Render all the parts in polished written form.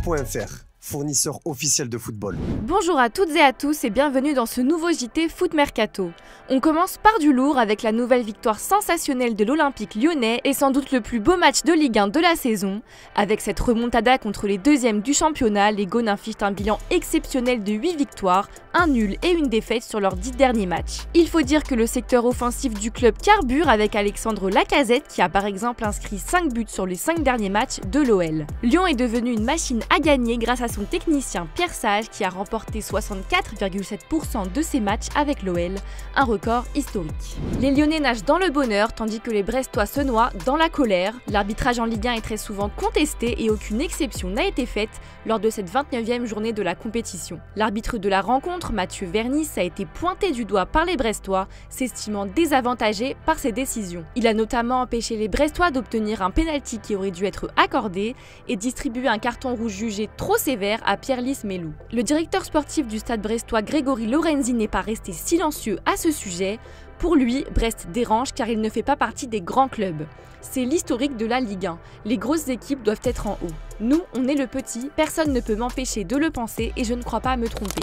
Werder.fr, fournisseur officiel de football. Bonjour à toutes et à tous et bienvenue dans ce nouveau JT Foot Mercato. On commence par du lourd avec la nouvelle victoire sensationnelle de l'Olympique lyonnais et sans doute le plus beau match de Ligue 1 de la saison. Avec cette remontada contre les deuxièmes du championnat, les Gaunes infligent un bilan exceptionnel de 8 victoires, un nul et une défaite sur leurs 10 derniers matchs. Il faut dire que le secteur offensif du club carbure avec Alexandre Lacazette qui a par exemple inscrit 5 buts sur les 5 derniers matchs de l'OL. Lyon est devenu une machine à gagner grâce à son technicien Pierre Sage qui a remporté 64,7% de ses matchs avec l'OL, un record historique. Les Lyonnais nagent dans le bonheur tandis que les Brestois se noient dans la colère. L'arbitrage en Ligue 1 est très souvent contesté et aucune exception n'a été faite lors de cette 29e journée de la compétition. L'arbitre de la rencontre, Mathieu Vernis, a été pointé du doigt par les Brestois, s'estimant désavantagé par ses décisions. Il a notamment empêché les Brestois d'obtenir un pénalty qui aurait dû être accordé et distribué un carton rouge jugé trop sévère à Pierre-Lys Melou. Le directeur sportif du stade brestois Grégory Lorenzi n'est pas resté silencieux à ce sujet. Pour lui, Brest dérange car il ne fait pas partie des grands clubs. C'est l'historique de la Ligue 1. Les grosses équipes doivent être en haut. Nous, on est le petit, personne ne peut m'empêcher de le penser et je ne crois pas me tromper.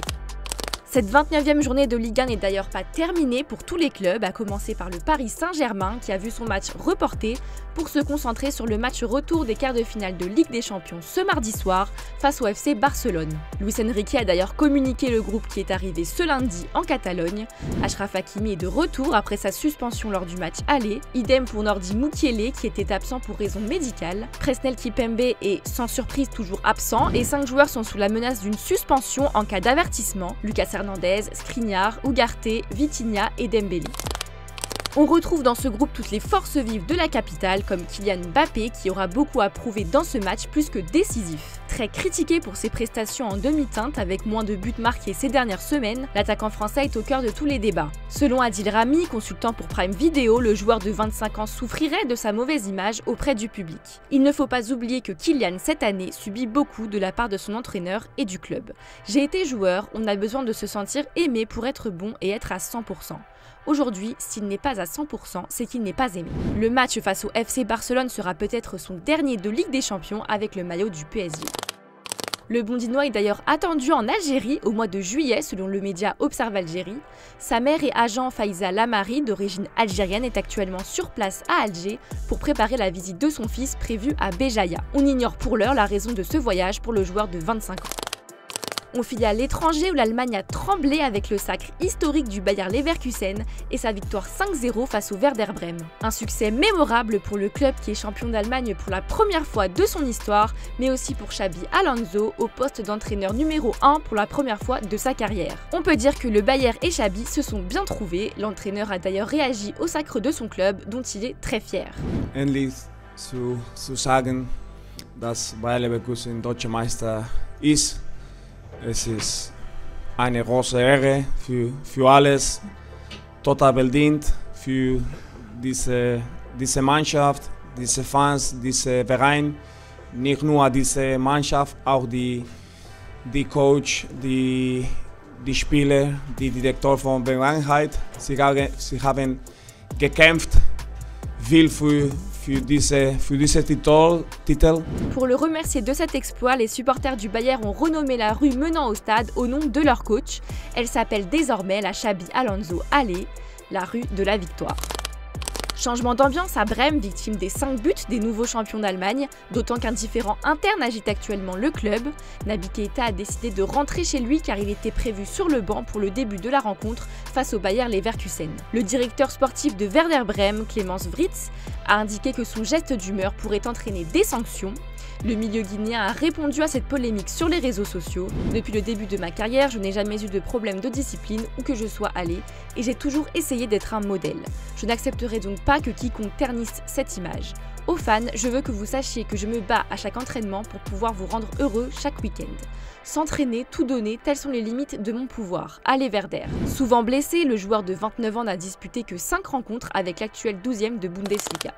Cette 29e journée de Ligue 1 n'est d'ailleurs pas terminée pour tous les clubs, à commencer par le Paris Saint-Germain qui a vu son match reporté pour se concentrer sur le match retour des quarts de finale de Ligue des Champions ce mardi soir face au FC Barcelone. Luis Enrique a d'ailleurs communiqué le groupe qui est arrivé ce lundi en Catalogne. Achraf Hakimi est de retour après sa suspension lors du match aller, idem pour Nordi Mukiele qui était absent pour raison médicale. Presnel Kimpembe est sans surprise toujours absent et 5 joueurs sont sous la menace d'une suspension en cas d'avertissement. Lucas Hernandez, Skriniar, Ugarte, Vitinha et Dembélé. On retrouve dans ce groupe toutes les forces vives de la capitale comme Kylian Mbappé qui aura beaucoup à prouver dans ce match plus que décisif. Très critiqué pour ses prestations en demi-teinte avec moins de buts marqués ces dernières semaines, l'attaquant français est au cœur de tous les débats. Selon Adil Rami, consultant pour Prime Video, le joueur de 25 ans souffrirait de sa mauvaise image auprès du public. Il ne faut pas oublier que Kylian cette année subit beaucoup de la part de son entraîneur et du club. J'ai été joueur, on a besoin de se sentir aimé pour être bon et être à 100%. Aujourd'hui, s'il n'est pas à 100%, c'est qu'il n'est pas aimé. Le match face au FC Barcelone sera peut-être son dernier de Ligue des Champions avec le maillot du PSG. Le Bondinois est d'ailleurs attendu en Algérie au mois de juillet selon le média Observe Algérie. Sa mère et agent Faiza Lamari, d'origine algérienne, est actuellement sur place à Alger pour préparer la visite de son fils prévue à Béjaïa. On ignore pour l'heure la raison de ce voyage pour le joueur de 25 ans. On file à l'étranger où l'Allemagne a tremblé avec le sacre historique du Bayer Leverkusen et sa victoire 5-0 face au Werder Brême. Un succès mémorable pour le club qui est champion d'Allemagne pour la première fois de son histoire, mais aussi pour Xabi Alonso au poste d'entraîneur numéro 1 pour la première fois de sa carrière. On peut dire que le Bayer et Xabi se sont bien trouvés, l'entraîneur a d'ailleurs réagi au sacre de son club dont il est très fier. Endlich zu sagen, dass Bayer Leverkusen deutscher Meister ist. Es ist eine große Ehre für alles, total verdient, für diese Mannschaft, diese Fans, diesen Verein. Nicht nur diese Mannschaft, auch die Coach, die Spieler, die Direktor von Vergangenheit. Sie haben gekämpft viel für diese Titel. Pour le remercier de cet exploit, les supporters du Bayer ont renommé la rue menant au stade au nom de leur coach. Elle s'appelle désormais la Xabi Alonso Allée, la rue de la victoire. Changement d'ambiance à Brême, victime des 5 buts des nouveaux champions d'Allemagne, d'autant qu'un différend interne agite actuellement le club. Naby Keita a décidé de rentrer chez lui car il était prévu sur le banc pour le début de la rencontre face au Bayer Leverkusen. Le directeur sportif de Werder Brême, Clemens Fritz, a indiqué que son geste d'humeur pourrait entraîner des sanctions. Le milieu guinéen a répondu à cette polémique sur les réseaux sociaux. Depuis le début de ma carrière, je n'ai jamais eu de problème de discipline où que je sois allé et j'ai toujours essayé d'être un modèle. Je n'accepterai donc pas que quiconque ternisse cette image. Aux fans, je veux que vous sachiez que je me bats à chaque entraînement pour pouvoir vous rendre heureux chaque week-end. S'entraîner, tout donner, telles sont les limites de mon pouvoir. Allez Werder. Souvent blessé, le joueur de 29 ans n'a disputé que 5 rencontres avec l'actuel 12e de Bundesliga.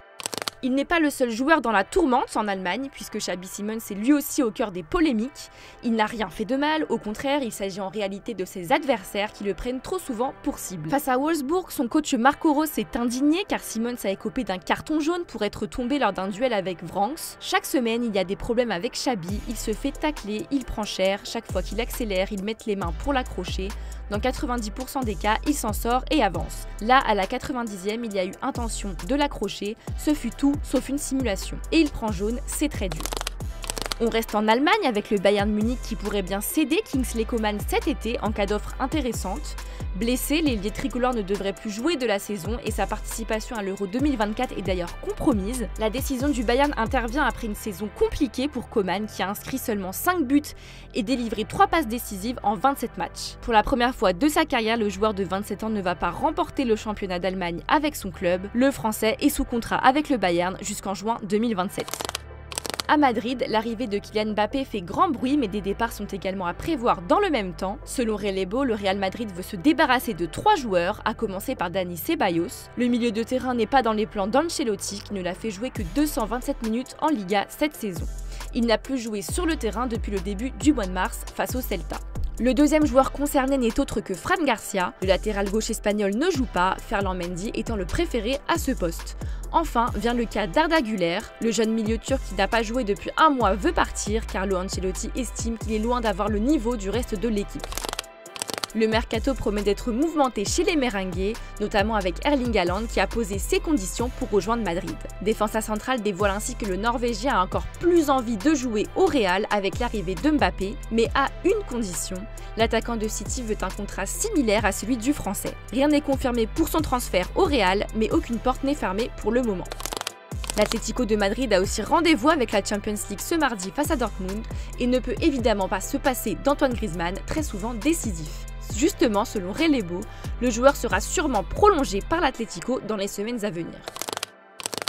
Il n'est pas le seul joueur dans la tourmente en Allemagne, puisque Xabi Simons est lui aussi au cœur des polémiques. Il n'a rien fait de mal, au contraire, il s'agit en réalité de ses adversaires qui le prennent trop souvent pour cible. Face à Wolfsburg, son coach Marco Rose s'est indigné car Simons a écopé d'un carton jaune pour être tombé lors d'un duel avec Vranckx. Chaque semaine, il y a des problèmes avec Xabi, il se fait tacler, il prend cher, chaque fois qu'il accélère, il met les mains pour l'accrocher. Dans 90% des cas, il s'en sort et avance. Là, à la 90e, il y a eu intention de l'accrocher, ce fut tout sauf une simulation. Et il prend jaune, c'est très dur. On reste en Allemagne avec le Bayern Munich qui pourrait bien céder Kingsley Coman cet été en cas d'offre intéressante. Blessé, l'ailier tricolore ne devrait plus jouer de la saison et sa participation à l'Euro 2024 est d'ailleurs compromise. La décision du Bayern intervient après une saison compliquée pour Coman qui a inscrit seulement 5 buts et délivré 3 passes décisives en 27 matchs. Pour la première fois de sa carrière, le joueur de 27 ans ne va pas remporter le championnat d'Allemagne avec son club. Le Français est sous contrat avec le Bayern jusqu'en juin 2027. À Madrid, l'arrivée de Kylian Mbappé fait grand bruit, mais des départs sont également à prévoir dans le même temps. Selon Relevo, le Real Madrid veut se débarrasser de 3 joueurs, à commencer par Dani Ceballos. Le milieu de terrain n'est pas dans les plans d'Ancelotti, qui ne l'a fait jouer que 227 minutes en Liga cette saison. Il n'a plus joué sur le terrain depuis le début du mois de mars face au Celta. Le deuxième joueur concerné n'est autre que Fran Garcia. Le latéral gauche espagnol ne joue pas, Ferland Mendy étant le préféré à ce poste. Enfin vient le cas d'Arda Güler. Le jeune milieu turc qui n'a pas joué depuis un mois veut partir. Carlo Ancelotti estime qu'il est loin d'avoir le niveau du reste de l'équipe. Le mercato promet d'être mouvementé chez les Merengues, notamment avec Erling Haaland qui a posé ses conditions pour rejoindre Madrid. Défensa centrale dévoile ainsi que le Norvégien a encore plus envie de jouer au Real avec l'arrivée de Mbappé, mais à une condition. L'attaquant de City veut un contrat similaire à celui du Français. Rien n'est confirmé pour son transfert au Real, mais aucune porte n'est fermée pour le moment. L'Atlético de Madrid a aussi rendez-vous avec la Champions League ce mardi face à Dortmund et ne peut évidemment pas se passer d'Antoine Griezmann, très souvent décisif. Justement, selon Relevo, le joueur sera sûrement prolongé par l'Atlético dans les semaines à venir.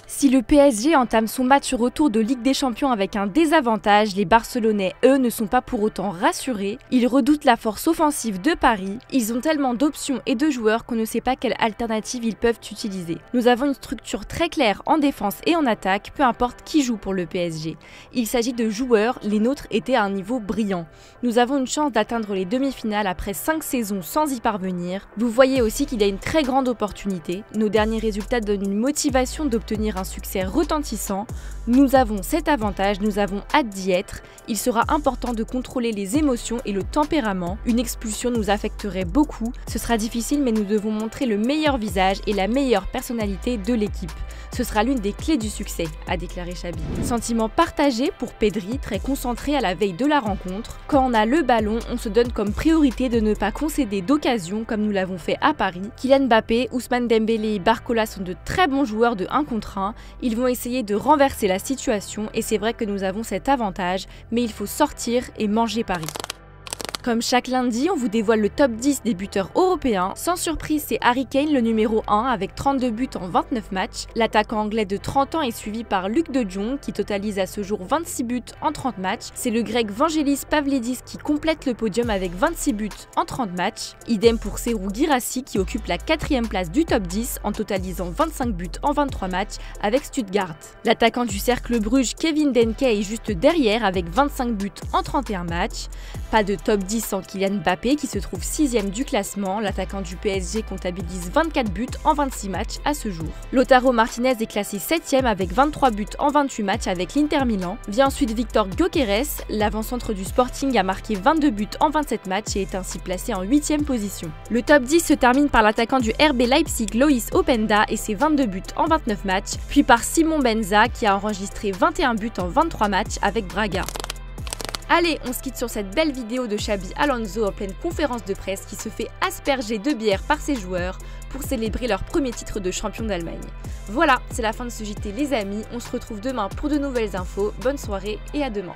Si le PSG entame son match retour de Ligue des Champions avec un désavantage, les Barcelonais, eux, ne sont pas pour autant rassurés. Ils redoutent la force offensive de Paris. Ils ont tellement d'options et de joueurs qu'on ne sait pas quelle alternative ils peuvent utiliser. Nous avons une structure très claire en défense et en attaque, peu importe qui joue pour le PSG. Il s'agit de joueurs, les nôtres étaient à un niveau brillant. Nous avons une chance d'atteindre les demi-finales après 5 saisons sans y parvenir. Vous voyez aussi qu'il y a une très grande opportunité. Nos derniers résultats donnent une motivation d'obtenir un succès retentissant. Nous avons cet avantage, nous avons hâte d'y être. Il sera important de contrôler les émotions et le tempérament. Une expulsion nous affecterait beaucoup. Ce sera difficile, mais nous devons montrer le meilleur visage et la meilleure personnalité de l'équipe. Ce sera l'une des clés du succès, a déclaré Xabi. Sentiment partagé pour Pedri, très concentré à la veille de la rencontre. Quand on a le ballon, on se donne comme priorité de ne pas concéder d'occasion comme nous l'avons fait à Paris. Kylian Mbappé, Ousmane Dembélé et Barcola sont de très bons joueurs de 1 contre 1. Ils vont essayer de renverser la situation et c'est vrai que nous avons cet avantage, mais il faut sortir et manger Paris. Comme chaque lundi, on vous dévoile le top 10 des buteurs européens. Sans surprise, c'est Harry Kane, le numéro 1, avec 32 buts en 29 matchs. L'attaquant anglais de 30 ans est suivi par Luc de Jong, qui totalise à ce jour 26 buts en 30 matchs. C'est le grec Vangelis Pavlidis qui complète le podium avec 26 buts en 30 matchs. Idem pour Serhou Guirassy, qui occupe la 4e place du top 10 en totalisant 25 buts en 23 matchs avec Stuttgart. L'attaquant du Cercle Bruges, Kevin Denke, est juste derrière avec 25 buts en 31 matchs. Pas de top 10 sans Kylian Mbappé qui se trouve 6e du classement. L'attaquant du PSG comptabilise 24 buts en 26 matchs à ce jour. Lautaro Martinez est classé 7e avec 23 buts en 28 matchs avec l'Inter Milan. Vient ensuite Victor Gyökeres, l'avant-centre du Sporting a marqué 22 buts en 27 matchs et est ainsi placé en 8e position. Le top 10 se termine par l'attaquant du RB Leipzig, Loïs Openda et ses 22 buts en 29 matchs, puis par Simon Benza qui a enregistré 21 buts en 23 matchs avec Braga. Allez, on se quitte sur cette belle vidéo de Xabi Alonso en pleine conférence de presse qui se fait asperger de bière par ses joueurs pour célébrer leur premier titre de champion d'Allemagne. Voilà, c'est la fin de ce JT les amis, on se retrouve demain pour de nouvelles infos, bonne soirée et à demain.